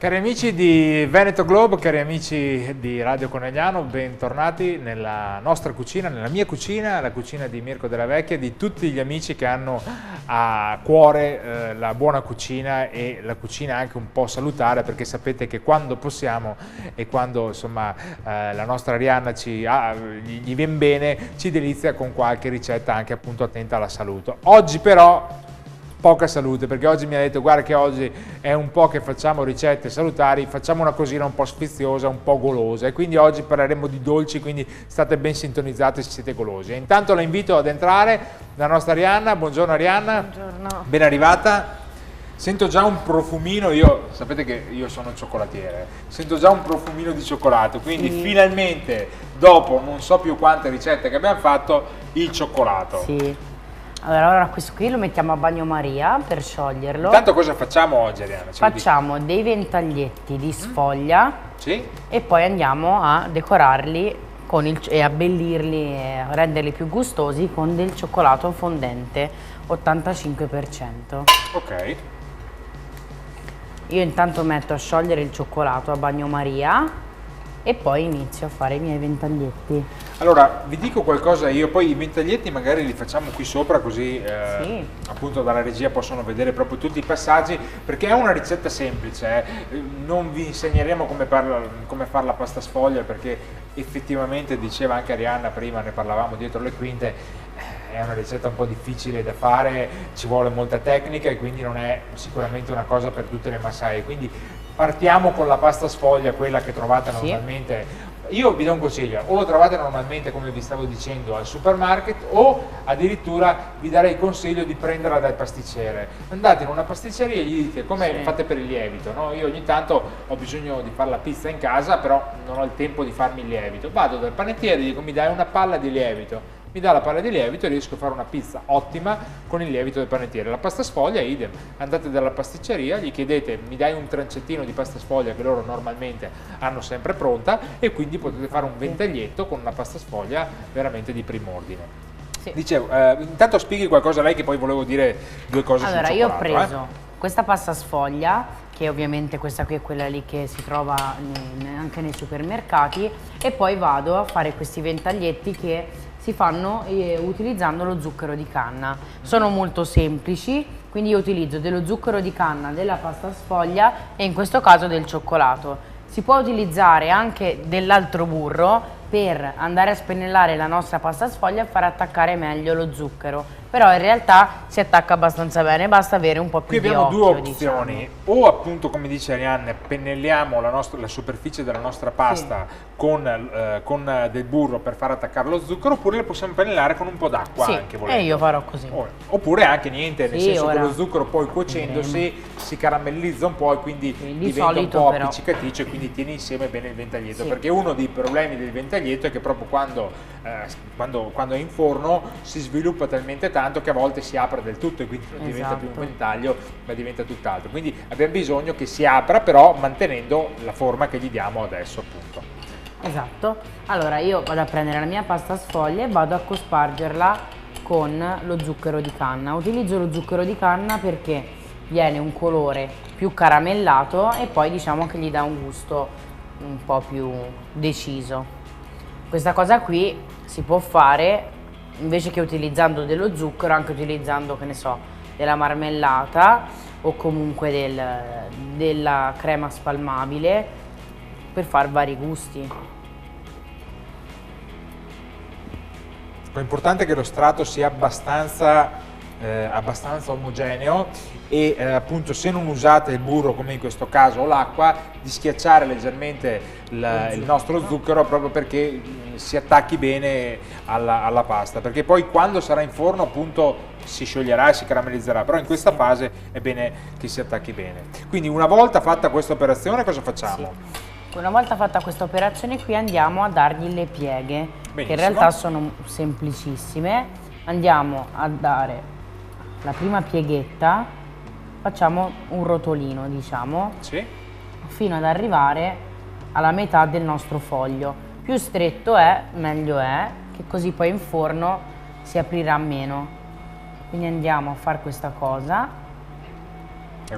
Cari amici di Veneto Globe, cari amici di Radio Conegliano, bentornati nella nostra cucina, nella mia cucina, la cucina di Mirko Della Vecchia, di tutti gli amici che hanno a cuore la buona cucina e la cucina anche un po' salutare, perché sapete che quando possiamo e quando insomma la nostra Arianna gli viene bene, ci delizia con qualche ricetta anche appunto attenta alla salute. Oggi però poca salute, perché oggi mi ha detto guarda che oggi è un po' che facciamo ricette salutari, facciamo una cosina un po' sfiziosa, un po' golosa, e quindi oggi parleremo di dolci, quindi state ben sintonizzati se siete golosi. E intanto la invito ad entrare, la nostra Arianna. Buongiorno Arianna. Buongiorno. Ben arrivata. Sento già un profumino, io sapete che io sono un ciocolatiere, sento già un profumino di cioccolato, quindi sì, finalmente dopo non so più quante ricette che abbiamo fatto, il cioccolato. Sì. Allora questo qui lo mettiamo a bagnomaria per scioglierlo. Intanto cosa facciamo oggi, Arianna? Facciamo dei ventaglietti di sfoglia, sì, e poi andiamo a decorarli e abbellirli e a renderli più gustosi con del cioccolato fondente 85%. ok. Io intanto metto a sciogliere il cioccolato a bagnomaria e poi inizio a fare i miei ventaglietti. Allora, vi dico qualcosa io, poi i ventaglietti magari li facciamo qui sopra, così Sì. appunto dalla regia possono vedere proprio tutti i passaggi, perché è una ricetta semplice, non vi insegneremo come fare la pasta sfoglia, perché effettivamente, diceva anche Arianna prima, ne parlavamo dietro le quinte, è una ricetta un po' difficile da fare, ci vuole molta tecnica e quindi non è sicuramente una cosa per tutte le massaie, quindi partiamo con la pasta sfoglia, quella che trovate normalmente. Io vi do un consiglio, o lo trovate normalmente come vi stavo dicendo al supermarket, o addirittura vi darei il consiglio di prenderla dal pasticcere. Andate in una pasticceria e gli dite come fate per il lievito, no? Io ogni tanto ho bisogno di fare la pizza in casa, però non ho il tempo di farmi il lievito, vado dal panettiere e dico mi dai una palla di lievito, mi dà la palla di lievito e riesco a fare una pizza ottima con il lievito del panettiere. La pasta sfoglia idem, andate dalla pasticceria, gli chiedete mi dai un trancettino di pasta sfoglia che loro normalmente hanno sempre pronta, e quindi potete fare un ventaglietto con una pasta sfoglia veramente di primo ordine. Sì. Dicevo, intanto spieghi qualcosa a lei, che poi volevo dire due cose sul cioccolato. Allora, io ho preso questa pasta sfoglia, che ovviamente questa qui è quella lì che si trova anche nei supermercati, e poi vado a fare questi ventaglietti che si fanno utilizzando lo zucchero di canna. Sono molto semplici, quindi io utilizzo dello zucchero di canna, della pasta sfoglia e in questo caso del cioccolato. Si può utilizzare anche dell'altro burro per andare a spennellare la nostra pasta sfoglia e far attaccare meglio lo zucchero, però in realtà si attacca abbastanza bene, basta avere un po' più Qui di abbiamo occhio, due opzioni, diciamo. o appunto come dice Arianna pennelliamo la superficie della nostra pasta con del burro per far attaccare lo zucchero, oppure le possiamo pennellare con un po' d'acqua anche volendo. E io farò così. Oppure anche niente, nel senso che ora lo zucchero poi cuocendosi si caramellizza un po' e quindi diventa un solito po' però appiccicaticcio, e quindi tiene insieme bene il ventaglietto, perché uno dei problemi del ventaglietto è che proprio quando è in forno si sviluppa talmente tanto che a volte si apre del tutto e quindi non diventa più un ventaglio ma diventa tutt'altro, quindi abbiamo bisogno che si apra però mantenendo la forma che gli diamo adesso appunto. Esatto. Allora io vado a prendere la mia pasta sfoglia e vado a cospargerla con lo zucchero di canna. Utilizzo lo zucchero di canna perché viene un colore più caramellato e poi diciamo che gli dà un gusto un po' più deciso. Questa cosa qui si può fare invece che utilizzando dello zucchero, anche utilizzando, che ne so, della marmellata o comunque della crema spalmabile per far vari gusti. L'importante è che lo strato sia abbastanza omogeneo e appunto, se non usate il burro come in questo caso o l'acqua, di schiacciare leggermente il nostro zucchero, proprio perché si attacchi bene alla pasta, perché poi quando sarà in forno appunto si scioglierà e si caramellizzerà, però in questa fase è bene che si attacchi bene. Quindi una volta fatta questa operazione cosa facciamo? Una volta fatta questa operazione qui andiamo a dargli le pieghe, che in realtà sono semplicissime. Andiamo a dare la prima pieghetta, facciamo un rotolino diciamo, fino ad arrivare alla metà del nostro foglio. Più stretto è, meglio è, che così poi in forno si aprirà meno. Quindi andiamo a fare questa cosa.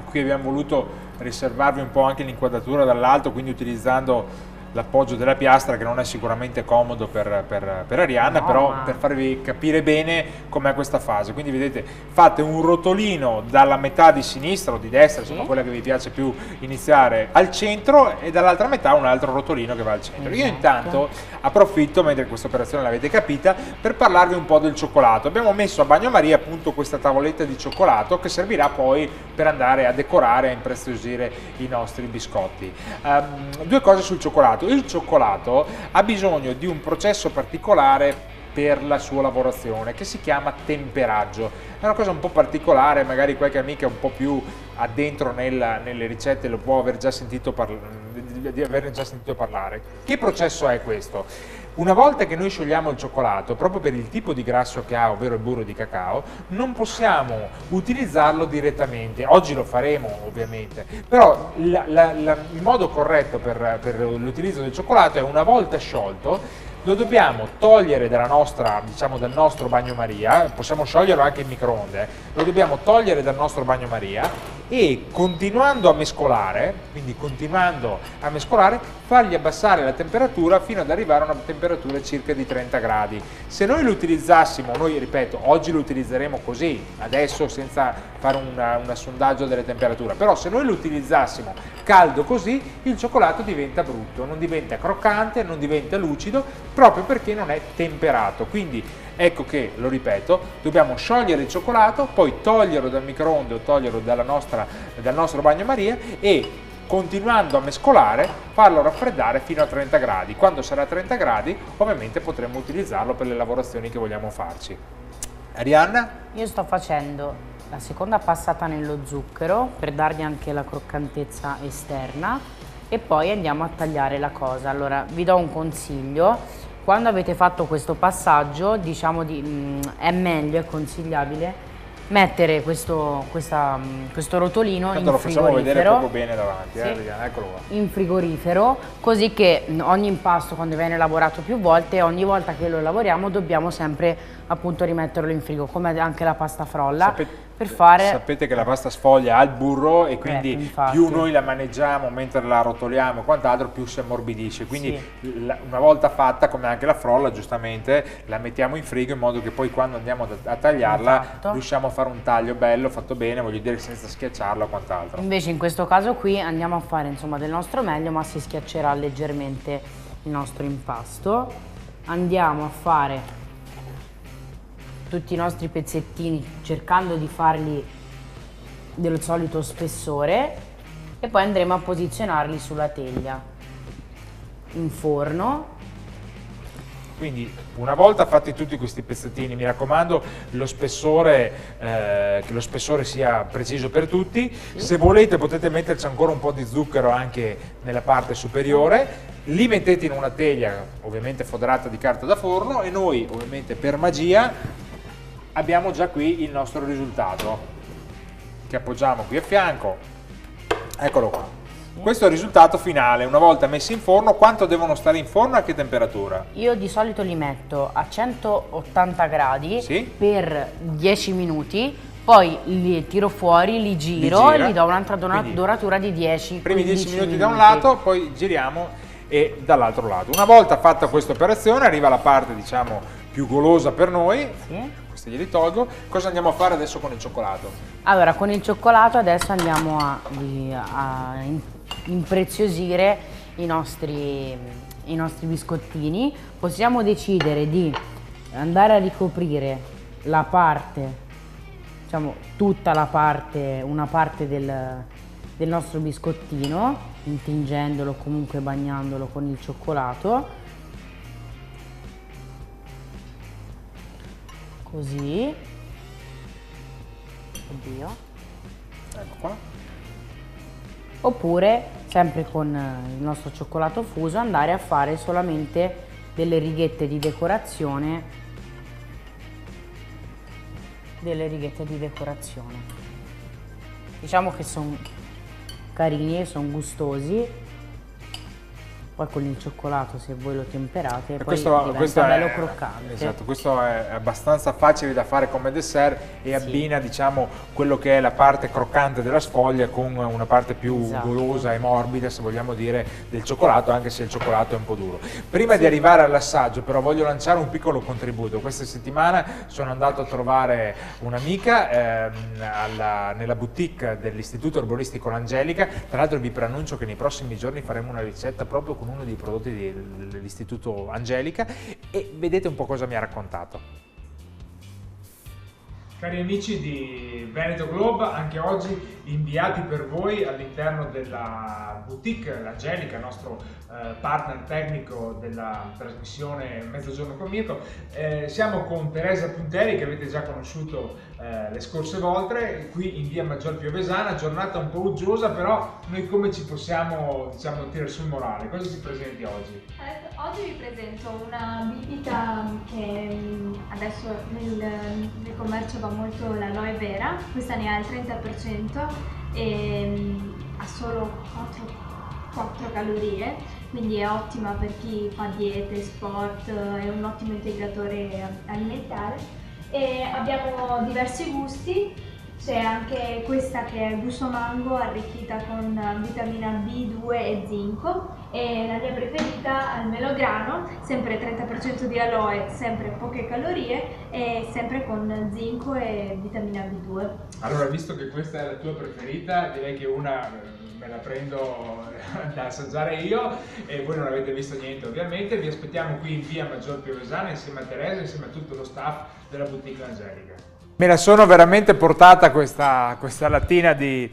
Qui abbiamo voluto riservarvi un po' anche l'inquadratura dall'alto, quindi utilizzando l'appoggio della piastra, che non è sicuramente comodo per Arianna, No, però ma- per farvi capire bene com'è questa fase. Quindi vedete, fate un rotolino dalla metà di sinistra o di destra, Sì. insomma quella che vi piace più iniziare, al centro, e dall'altra metà un altro rotolino che va al centro. Io Esatto. intanto approfitto, mentre questa operazione l'avete capita, per parlarvi un po' del cioccolato. Abbiamo messo a bagnomaria appunto questa tavoletta di cioccolato che servirà poi per andare a decorare e a impreziosire i nostri biscotti. Due cose sul cioccolato. Il cioccolato ha bisogno di un processo particolare per la sua lavorazione, che si chiama temperaggio. È una cosa un po' particolare, magari qualche amica un po' più addentro nelle ricette lo può aver già sentito di averne già sentito parlare. Che processo è questo? Una volta che noi sciogliamo il cioccolato, proprio per il tipo di grasso che ha, ovvero il burro di cacao, non possiamo utilizzarlo direttamente. Oggi lo faremo ovviamente, però il modo corretto per l'utilizzo del cioccolato è, una volta sciolto, lo dobbiamo togliere dal nostro bagnomaria. Possiamo scioglierlo anche in microonde, lo dobbiamo togliere dal nostro bagnomaria e continuando a mescolare, fargli abbassare la temperatura fino ad arrivare a una temperatura circa di 30 gradi. Se noi lo utilizzassimo, ripeto, oggi lo utilizzeremo così, adesso senza fare un sondaggio delle temperature, però se noi lo utilizzassimo caldo così, il cioccolato diventa brutto, non diventa croccante, non diventa lucido, proprio perché non è temperato. Quindi ecco che, lo ripeto, dobbiamo sciogliere il cioccolato, poi toglierlo dal microonde o toglierlo dal nostro bagnomaria e, continuando a mescolare, farlo raffreddare fino a 30 gradi. Quando sarà a 30 gradi, ovviamente potremo utilizzarlo per le lavorazioni che vogliamo farci. Arianna? Io sto facendo la seconda passata nello zucchero per dargli anche la croccantezza esterna e poi andiamo a tagliare la cosa. Allora, vi do un consiglio: quando avete fatto questo passaggio, è meglio, è consigliabile mettere questo rotolino Tanto lo in facciamo vedere frigorifero. proprio bene davanti, Sì. Arianna, eccolo qua. In frigorifero, così che ogni impasto, quando viene lavorato più volte, ogni volta che lo lavoriamo dobbiamo sempre appunto rimetterlo in frigo, come anche la pasta frolla, per fare... Sapete che la pasta sfoglia ha il burro e quindi infatti. più noi la maneggiamo mentre la rotoliamo e quant'altro, più si ammorbidisce. Quindi Sì. una volta fatta, come anche la frolla, giustamente la mettiamo in frigo, in modo che poi quando andiamo a tagliarla Esatto. riusciamo a fare un taglio bello, fatto bene, voglio dire, senza schiacciarla o quant'altro. Invece in questo caso qui andiamo a fare insomma del nostro meglio, ma si schiaccerà leggermente il nostro impasto. Andiamo a fare tutti i nostri pezzettini cercando di farli del solito spessore e poi andremo a posizionarli sulla teglia in forno. Quindi una volta fatti tutti questi pezzettini, mi raccomando, lo spessore, che lo spessore sia preciso per tutti. Se volete potete metterci ancora un po' di zucchero anche nella parte superiore, li mettete in una teglia ovviamente foderata di carta da forno e noi ovviamente per magia abbiamo già qui il nostro risultato che appoggiamo qui a fianco. Eccolo qua. Questo è il risultato finale. Una volta messi in forno, quanto devono stare in forno e a che temperatura? Io di solito li metto a 180 gradi Sì. per 10 minuti, poi li tiro fuori, li giro e gira. gli do un'altra Quindi, doratura di 10 primi 10 15 minuti da un lato, poi giriamo e dall'altro lato. Una volta fatta questa operazione arriva la parte, diciamo, più golosa per noi. Sì. Questi glieli tolgo. Cosa andiamo a fare adesso con il cioccolato? Allora, con il cioccolato adesso andiamo a impreziosire i nostri biscottini. Possiamo decidere di andare a ricoprire la parte, diciamo tutta la parte, una parte del nostro biscottino, intingendolo, comunque bagnandolo con il cioccolato. Così. Oddio. Ecco qua. Oppure, sempre con il nostro cioccolato fuso, andare a fare solamente delle righette di decorazione. Diciamo che sono carini e sono gustosi. Poi con il cioccolato, se voi lo temperate, poi questo diventa bello croccante. Esatto, questo è abbastanza facile da fare come dessert e abbina, diciamo, quello che è la parte croccante della sfoglia con una parte più golosa e morbida, se vogliamo dire, del cioccolato, anche se il cioccolato è un po' duro. Prima di arrivare all'assaggio, però, voglio lanciare un piccolo contributo. Questa settimana sono andato a trovare un'amica nella boutique dell'Istituto Erboristico L'Angelica. Tra l'altro vi preannuncio che nei prossimi giorni faremo una ricetta proprio con uno dei prodotti dell'Istituto Angelica e vedete un po' cosa mi ha raccontato. Cari amici di Veneto Globe, anche oggi inviati per voi all'interno della boutique L'Angelica, nostro partner tecnico della trasmissione Mezzogiorno con Mirko. Siamo con Teresa Punteri, che avete già conosciuto le scorse volte, qui in via Maggior Piovesana, giornata un po' uggiosa, però noi come ci possiamo, diciamo, tirare sul morale? Cosa ci presenti oggi? Oggi vi presento una bibita che adesso nel commercio va molto, l'aloe vera. Questa ne ha il 30% e ha solo 4 calorie, quindi è ottima per chi fa diete, sport, è un ottimo integratore alimentare. E abbiamo diversi gusti. C'è anche questa che è gusto mango, arricchita con vitamina B2 e zinco, e la mia preferita al melograno, sempre 30% di aloe, sempre poche calorie e sempre con zinco e vitamina B2. Allora, visto che questa è la tua preferita, direi che una me la prendo da assaggiare io, e voi non avete visto niente ovviamente. Vi aspettiamo qui in via Maggior Piovesana insieme a Teresa, insieme a tutto lo staff della boutique Angelica. Me la sono veramente portata questa lattina di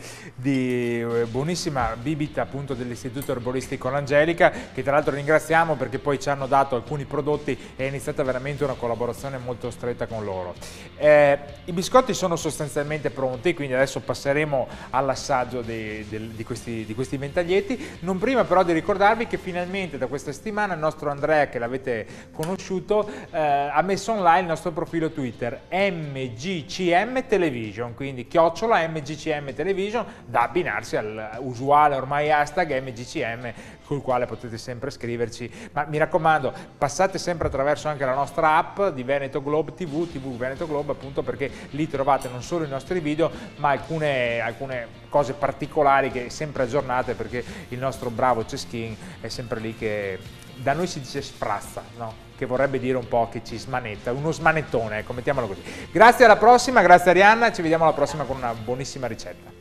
buonissima bibita, appunto, dell'Istituto Erboristico L'Angelica, che tra l'altro ringraziamo perché poi ci hanno dato alcuni prodotti e è iniziata veramente una collaborazione molto stretta con loro. I biscotti sono sostanzialmente pronti, quindi adesso passeremo all'assaggio di questi ventaglietti, non prima però di ricordarvi che finalmente da questa settimana il nostro Andrea, che l'avete conosciuto, ha messo online il nostro profilo Twitter MGCM Television, quindi @ MGCM Television, da abbinarsi all'usuale ormai hashtag MGCM, col quale potete sempre scriverci. Ma mi raccomando, passate sempre attraverso anche la nostra app di Veneto Globe TV Veneto Globe, appunto perché lì trovate non solo i nostri video, ma alcune cose particolari che sempre aggiornate, perché il nostro bravo Ceschin è sempre lì che da noi si dice sprazza, no? Che vorrebbe dire un po' che ci smanetta, uno smanettone, ecco, mettiamolo così. Grazie, alla prossima, grazie Arianna, ci vediamo alla prossima con una buonissima ricetta.